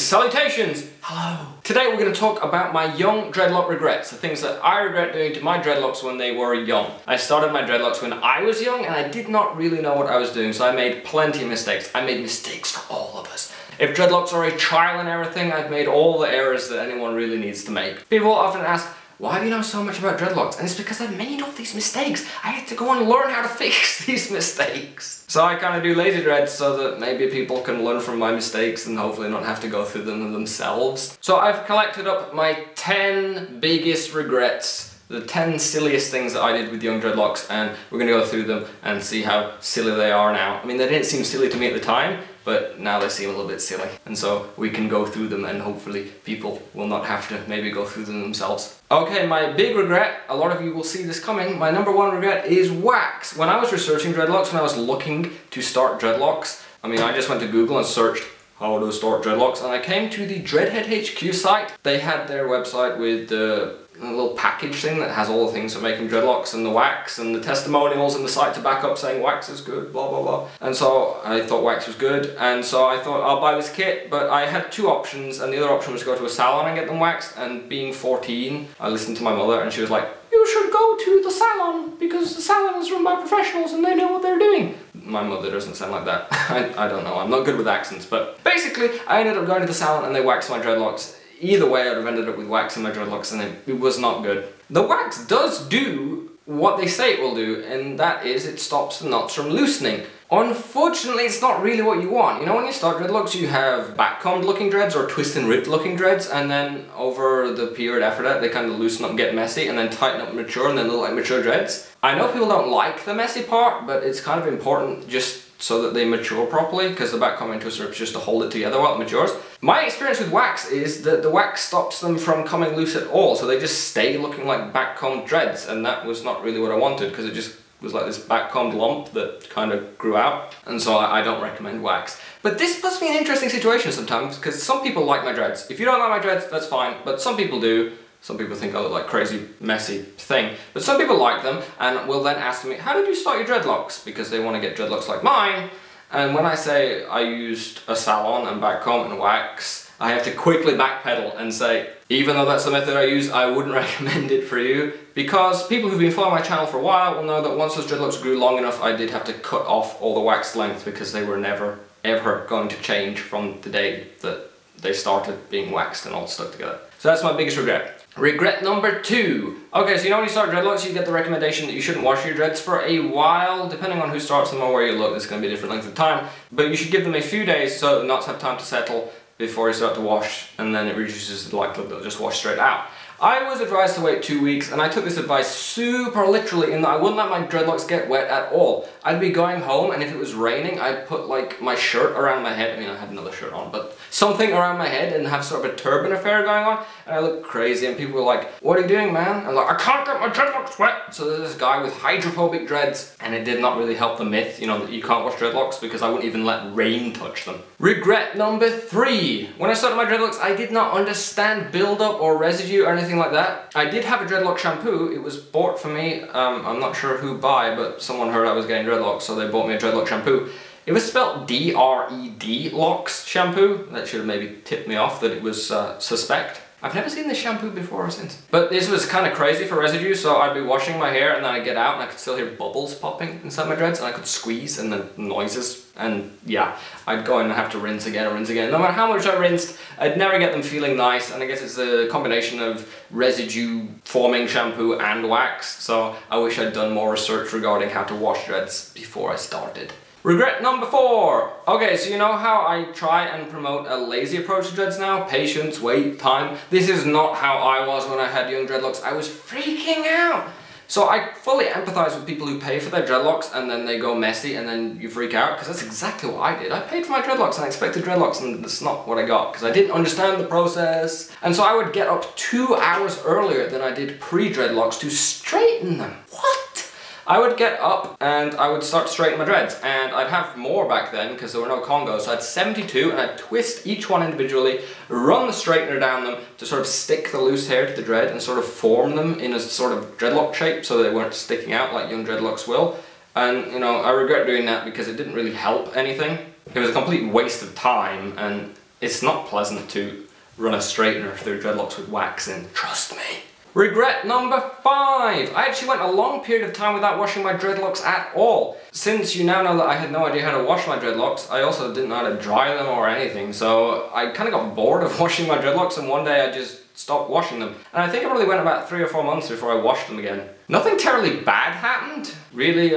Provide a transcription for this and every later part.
Salutations! Hello! Today we're going to talk about my young dreadlock regrets, the things that I regret doing to my dreadlocks when they were young. I started my dreadlocks when I was young and I did not really know what I was doing, so I made plenty of mistakes. I made mistakes for all of us. If dreadlocks are a trial and everything, I've made all the errors that anyone really needs to make. People often ask, why do you know so much about dreadlocks? And it's because I've made all these mistakes. I had to go and learn how to fix these mistakes. So I kind of do lazy dreads so that maybe people can learn from my mistakes and hopefully not have to go through them themselves. So I've collected up my 10 biggest regrets, the 10 silliest things that I did with young dreadlocks, and we're going to go through them and see how silly they are now. I mean, they didn't seem silly to me at the time, but now they seem a little bit silly. And so we can go through them and hopefully people will not have to maybe go through them themselves. Okay, my big regret, a lot of you will see this coming, my number one regret is wax. When I was researching dreadlocks, when I was looking to start dreadlocks, I mean, I just went to Google and searched how to start dreadlocks, and I came to the Dreadhead HQ site. They had their website with the little package thing that has all the things for making dreadlocks and the wax and the testimonials and the site to back up saying wax is good, blah blah blah. And so I thought wax was good, and so I thought I'll buy this kit, but I had two options, and the other option was to go to a salon and get them waxed, and being 14, I listened to my mother and she was like, you should go to the salon because the salon is run by professionals and they know what they're doing. My mother doesn't sound like that. I don't know, I'm not good with accents, but basically I ended up going to the salon and they waxed my dreadlocks. Either way, I'd have ended up with wax in my dreadlocks and it was not good. The wax does do what they say it will do, and that is it stops the knots from loosening. Unfortunately, it's not really what you want. You know, when you start dreadlocks, you have backcombed looking dreads or twist and rip looking dreads, and then over the period after that, they kind of loosen up and get messy, and then tighten up and mature, and then look like mature dreads. I know people don't like the messy part, but it's kind of important just so that they mature properly, because the backcomb and twist and rip is just to hold it together while it matures. My experience with wax is that the wax stops them from coming loose at all, so they just stay looking like backcombed dreads, and that was not really what I wanted, because it just was like this backcombed lump that kind of grew out, and so I don't recommend wax. But this puts me in interesting situations sometimes, because some people like my dreads. If you don't like my dreads, that's fine, but some people do. Some people think I look like crazy, messy thing, but some people like them and will then ask me, how did you start your dreadlocks? Because they want to get dreadlocks like mine. And when I say I used a salon and backcomb and wax, I have to quickly backpedal and say, even though that's the method I use, I wouldn't recommend it for you, because people who've been following my channel for a while will know that once those dreadlocks grew long enough, I did have to cut off all the wax length because they were never ever going to change from the day that they started being waxed and all stuck together. So that's my biggest regret. Regret number 2. Okay, so you know when you start dreadlocks, you get the recommendation that you shouldn't wash your dreads for a while. Depending on who starts them or where you look, it's going to be a different length of time. But you should give them a few days so the knots have time to settle before you start to wash, and then it reduces the likelihood they'll just wash straight out. I was advised to wait 2 weeks, and I took this advice super literally in that I wouldn't let my dreadlocks get wet at all. I'd be going home, and if it was raining, I'd put like my shirt around my head. I mean, I had another shirt on, but something around my head and have sort of a turban affair going on, and I looked crazy, and people were like, what are you doing, man? I'm like, I can't get my dreadlocks wet! So there's this guy with hydrophobic dreads, and it did not really help the myth, you know, that you can't wash dreadlocks, because I wouldn't even let rain touch them. Regret number 3. When I started my dreadlocks, I did not understand build-up or residue or anything like that. I did have a Dreadlock shampoo. It was bought for me. I'm not sure who by, but someone heard I was getting dreadlocks, so they bought me a Dreadlock shampoo. It was spelled Dreadlocks shampoo. That should have maybe tipped me off that it was suspect. I've never seen this shampoo before or since. But this was kind of crazy for residue, so I'd be washing my hair and then I'd get out and I could still hear bubbles popping inside my dreads, and I could squeeze and then noises, and yeah, I'd go in and have to rinse again and rinse again. No matter how much I rinsed, I'd never get them feeling nice, and I guess it's a combination of residue forming shampoo and wax, so I wish I'd done more research regarding how to wash dreads before I started. Regret number 4. Okay, so you know how I try and promote a lazy approach to dreads now? Patience, wait, time. This is not how I was when I had young dreadlocks. I was freaking out. So I fully empathize with people who pay for their dreadlocks and then they go messy and then you freak out, because that's exactly what I did. I paid for my dreadlocks and I expected dreadlocks, and that's not what I got because I didn't understand the process. And so I would get up 2 hours earlier than I did pre-dreadlocks to straighten them. What? I would get up and I would start to straighten my dreads, and I'd have more back then because there were no Congos, so I had 72, and I'd twist each one individually, run the straightener down them to sort of stick the loose hair to the dread and sort of form them in a sort of dreadlock shape so they weren't sticking out like young dreadlocks will. And you know, I regret doing that because it didn't really help anything. It was a complete waste of time, and it's not pleasant to run a straightener through dreadlocks with wax in, trust me. Regret number 5. I actually went a long period of time without washing my dreadlocks at all. Since you now know that I had no idea how to wash my dreadlocks, I also didn't know how to dry them or anything, so I kind of got bored of washing my dreadlocks, and one day I just stopped washing them. And I think I probably went about 3 or 4 months before I washed them again. Nothing terribly bad happened, really.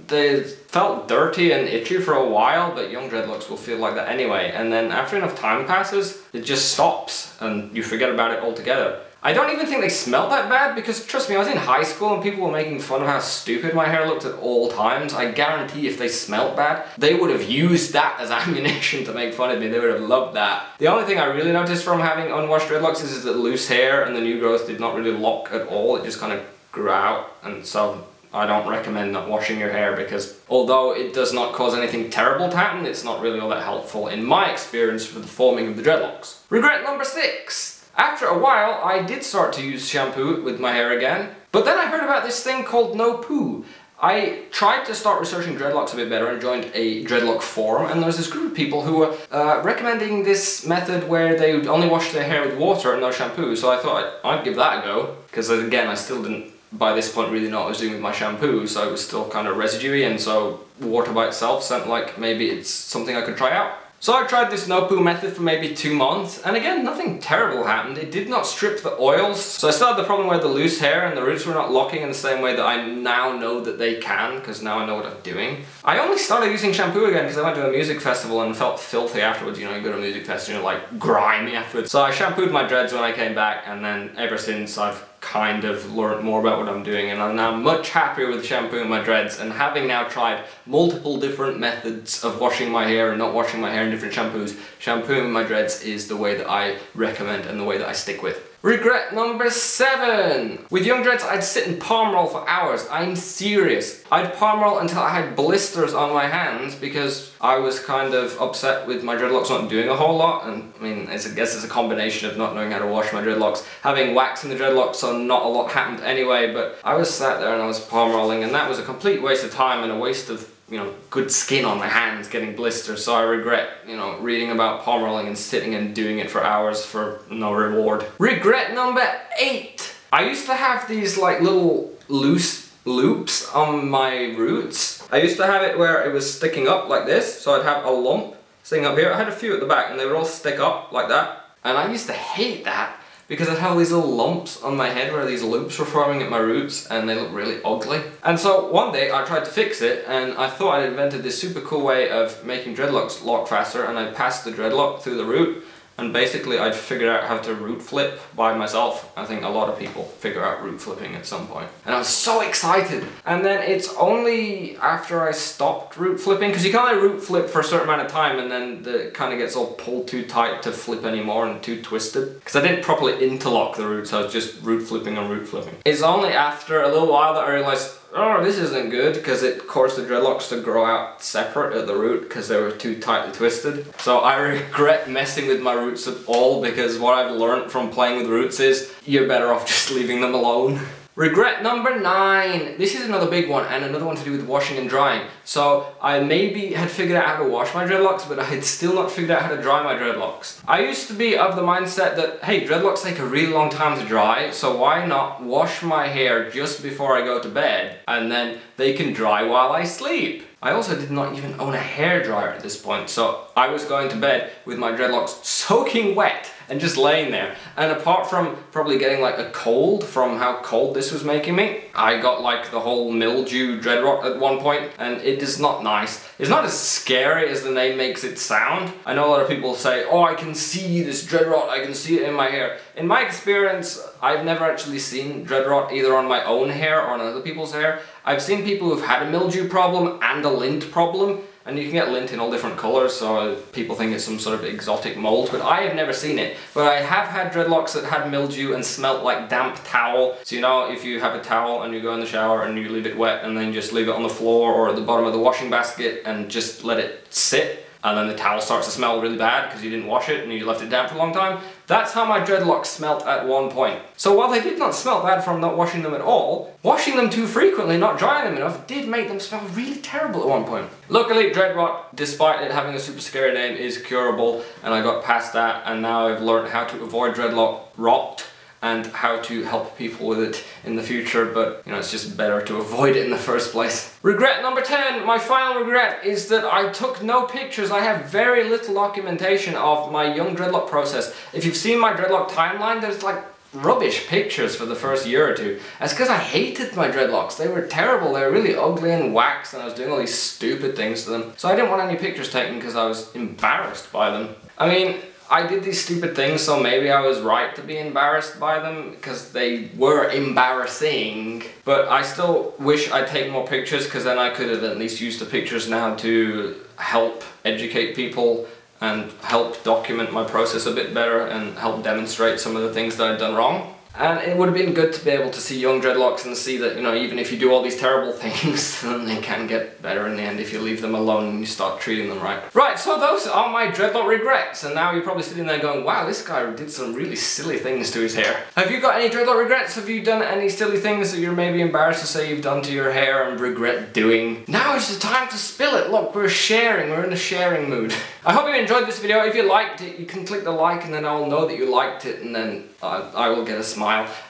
They felt dirty and itchy for a while, but young dreadlocks will feel like that anyway, and then after enough time passes, it just stops and you forget about it altogether. I don't even think they smelled that bad, because trust me, I was in high school and people were making fun of how stupid my hair looked at all times. I guarantee if they smelled bad, they would have used that as ammunition to make fun of me. They would have loved that. The only thing I really noticed from having unwashed dreadlocks is that loose hair and the new growth did not really lock at all. It just kind of grew out, and so I don't recommend not washing your hair, because although it does not cause anything terrible to happen, it's not really all that helpful in my experience for the forming of the dreadlocks. Regret number 6. After a while, I did start to use shampoo with my hair again, but then I heard about this thing called no poo. I tried to start researching dreadlocks a bit better and joined a dreadlock forum, and there's this group of people who were recommending this method where they would only wash their hair with water and no shampoo, so I thought I'd give that a go, because again, I still didn't by this point really know what I was doing with my shampoo, so it was still kind of residuey, and so water by itself sounded like maybe it's something I could try out. So I tried this no poo method for maybe 2 months, and again, nothing terrible happened. It did not strip the oils, so I still had the problem where the loose hair and the roots were not locking in the same way that I now know that they can, because now I know what I'm doing. I only started using shampoo again because I went to a music festival and felt filthy afterwards. You know, you go to a music festival and you're like grimy afterwards. So I shampooed my dreads when I came back, and then ever since I've kind of learned more about what I'm doing, and I'm now much happier with shampooing my dreads, and having now tried multiple different methods of washing my hair and not washing my hair in different shampoos, shampooing my dreads is the way that I recommend and the way that I stick with. Regret number 7. With young dreads, I'd sit and palm roll for hours. I'm serious. I'd palm roll until I had blisters on my hands because I was kind of upset with my dreadlocks not doing a whole lot. And I mean, I guess it's a combination of not knowing how to wash my dreadlocks, having wax in the dreadlocks, so not a lot happened anyway. But I was sat there and I was palm rolling, and that was a complete waste of time and a waste of, you know, good skin on my hands getting blisters. So I regret, you know, reading about palm rolling and sitting and doing it for hours for no reward. Regret number 8. I used to have these like little loose loops on my roots. I used to have it where it was sticking up like this, so I'd have a lump sitting up here. I had a few at the back and they would all stick up like that. And I used to hate that, because I'd have these little lumps on my head where these loops were forming at my roots, and they look really ugly. And so one day I tried to fix it, and I thought I'd invented this super cool way of making dreadlocks lock faster, and I passed the dreadlock through the root, and basically I'd figured out how to root flip by myself. I think a lot of people figure out root flipping at some point. And I was so excited. And then it's only after I stopped root flipping, because you can only root flip for a certain amount of time, and then it kind of gets all pulled too tight to flip anymore and too twisted. Because I didn't properly interlock the roots, I was just root flipping and root flipping. It's only after a little while that I realized, oh, this isn't good, because it caused the dreadlocks to grow out separate at the root because they were too tightly twisted. So I regret messing with my roots at all, because what I've learned from playing with roots is you're better off just leaving them alone. Regret number 9. This is another big one, and another one to do with washing and drying. So I maybe had figured out how to wash my dreadlocks, but I had still not figured out how to dry my dreadlocks. I used to be of the mindset that, hey, dreadlocks take a really long time to dry, so why not wash my hair just before I go to bed, and then they can dry while I sleep. I also did not even own a hairdryer at this point, so I was going to bed with my dreadlocks soaking wet and just laying there. And apart from probably getting like a cold from how cold this was making me, I got like the whole mildew dreadlock at one point, and it is not nice. It's not as scary as the name makes it sound. I know a lot of people say, oh, I can see this dread rot, I can see it in my hair. In my experience, I've never actually seen dread rot either on my own hair or on other people's hair. I've seen people who've had a mildew problem and a lint problem, and you can get lint in all different colours, so people think it's some sort of exotic mold, but I have never seen it. But I have had dreadlocks that had mildew and smelt like damp towel. So you know, if you have a towel and you go in the shower and you leave it wet and then just leave it on the floor or at the bottom of the washing basket and just let it sit, and then the towel starts to smell really bad because you didn't wash it and you left it damp for a long time, That's how my dreadlocks smelt at one point. So while they did not smell bad from not washing them at all, washing them too frequently, not drying them enough, did make them smell really terrible at one point. Luckily, dread rot, despite it having a super scary name, is curable, and I got past that, and now I've learned how to avoid dreadlock rot and how to help people with it in the future, but you know, it's just better to avoid it in the first place. Regret number 10, my final regret, is that I took no pictures. I have very little documentation of my young dreadlock process. If you've seen my dreadlock timeline, there's like rubbish pictures for the first year or two. That's because I hated my dreadlocks. They were terrible. They were really ugly and waxed, and I was doing all these stupid things to them. So I didn't want any pictures taken because I was embarrassed by them. I mean, I did these stupid things, so maybe I was right to be embarrassed by them because they were embarrassing. But I still wish I'd taken more pictures, because then I could have at least used the pictures now to help educate people and help document my process a bit better and help demonstrate some of the things that I'd done wrong. And it would have been good to be able to see young dreadlocks and see that, you know, even if you do all these terrible things, then they can get better in the end if you leave them alone and you start treating them right. Right, so those are my dreadlock regrets, and now you're probably sitting there going, wow, this guy did some really silly things to his hair. Have you got any dreadlock regrets? Have you done any silly things that you're maybe embarrassed to say you've done to your hair and regret doing? Now is the time to spill it. Look, we're sharing, we're in a sharing mood. I hope you enjoyed this video. If you liked it, you can click the like, and then I'll know that you liked it, and then I will get a smile.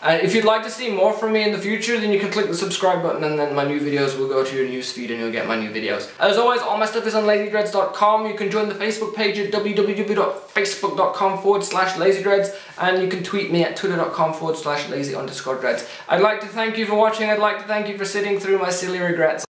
If you'd like to see more from me in the future, then you can click the subscribe button, and then my new videos will go to your newsfeed and you'll get my new videos. As always, all my stuff is on lazydreads.com. You can join the Facebook page at www.facebook.com/lazydreads, and you can tweet me at twitter.com/lazy_dreads. I'd like to thank you for watching. I'd like to thank you for sitting through my silly regrets.